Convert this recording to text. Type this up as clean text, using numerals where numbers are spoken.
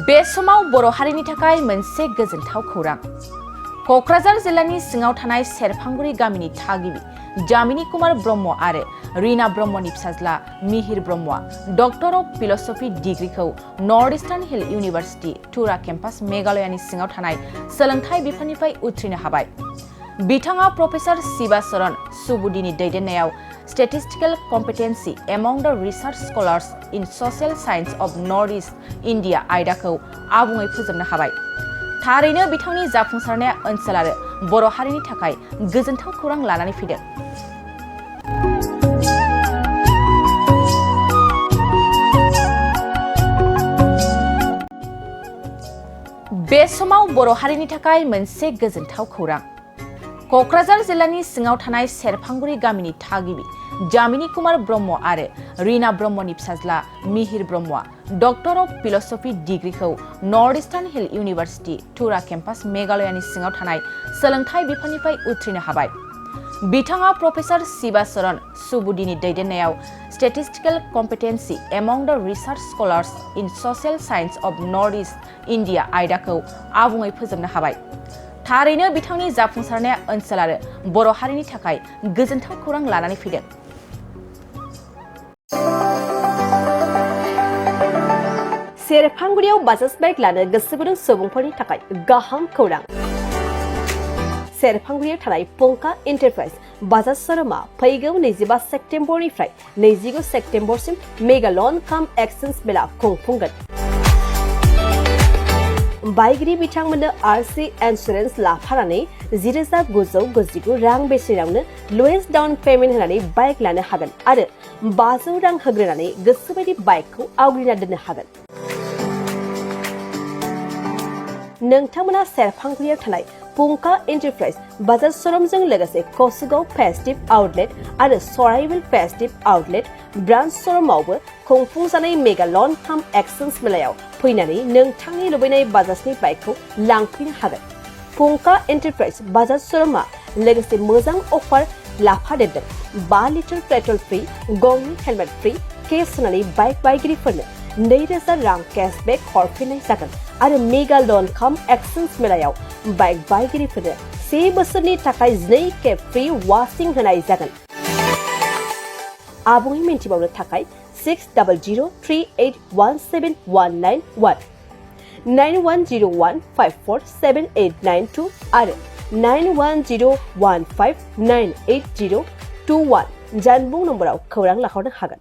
बे समाव बर' हारिनि थाखाय मोनसे गोजोनथाव खौरां। क'क्राझार जिल्लानि सिङाव थानाय सेरफांगुरि गामिनि थागिबि जामिनी कुमार ब्रह्म आरो रीना ब्रह्मनि फिसाज्ला मिहिर ब्रह्मआ डक्टर अफ फिलसफी डिग्रीखौ North Eastern Hill University Tura campus मेघालयानि सिङाव थानाय सोलोंथाइ बिफाननिफ्राय उथ्रिनो हाबाय। बिथाङा प्रफेसर शिवा शरण सुबुदिनि दैदेननायाव statistical competency among the research scholars in social science of North East India आयदाखौ आबुङै फोजोबनो हाबाय। थारैनो बिथांनि जाफुंसारनाया ओनसोल आरो बर' हारिनि थाखाय गोजोनथाव खौरां लानानै फैदों। बे समाव बर' हारिनि थाखाय मोनसे गोजोनथाव खौरां। क'क्राझार जिल्लानि सिङाव थानाय सेरफांगुरि गामिनि थागिबि जामिनी कुमार ब्रह्म आरो रीना ब्रह्मनि फिसाज्ला मिहिर ब्रह्मआ डक्टर अफ फिलसफी डिग्रीखौ North Eastern Hill University Tura campus मेघालयानि सिङाव थानाय सोलोंथाइ बिफाननिफ्राय उथ्रिनो हाबाय। बिथाङा प्रफेसर शिवा शरण सुबुदिनि दैदेननायाव statistical competency among the research scholars in social science of North East India आयदाखौ आबुङै फोजोबनो हाबाय। थारैनो बिथांनि जाफुंसारनाया ओनसोल आरो बर' हारिनि थाखाय गोजोनथाव खौरां लानानै फैदों। सेरफांगुरियाव बाजाज बाइक लानो गोसो गुदुं सुबुंफोरनि थाखाय गाहाम खौरां। सेरफांगुरियाव थानाय पंका एन्टारप्राइज बाजाज श'रुमआ फैगौ 25 सेप्तेम्बरनिफ्राय 29 सेप्तेम्बरसिम मेगा लन काम एक्सचेन्ज मेला खुंफुंगोन। बाइगिरि बिथांमोननो आरसि इन्सुरेन्स लाफानानै 10,999 रां बेसेनावनो लवेस्ट डाउन पेमेन्ट होनानै बाइक लानो हागोन आरो 500 रां होग्रोनानै गोसोबायदि बाइकखौ आवग्रिना दोननो हागोन। नोंथांमोना सेरफांगुरियाव थानाय पंका एन्टारप्राइज बाजाज श'रुमजों लोगोसे कसुगाव फेस्टिभ आउटलेट आरो सराइबिल फेस्टिभ आउटलेट ब्रान्च श'रुमावबो खुंफुंजानाय मेगा लन काम एक्सचेन्ज मेलायाव फैनानै नोंथांनि लुबैनाय बाजाजनि बाइकखौ लांफैनो हागोन। पंका एन्टारप्राइज बाजाज श'रुमआ लोगोसे मोजां अफार लाफादेरदों। 5 लिटार पेट्रल फ्रि, गंनि हेलमेट फ्रि, केस होनानै बाइक बायगिरिफोरनो 2,000 रां केशबेक हरफिननाय जागोन आरो मेगा लन काम एक्सचेन्ज मेलायाव बाइक बायगिरिफोरनो 1 बोसोरनि थाखाय 2 खेब फ्रि वाशिं होनाय जागोन। आबुङै मिन्थिबावनो थाखाय 6003817191 9101547892 आरो 9101598021 जानबुं नम्बराव खौरां लाहरनो हागोन।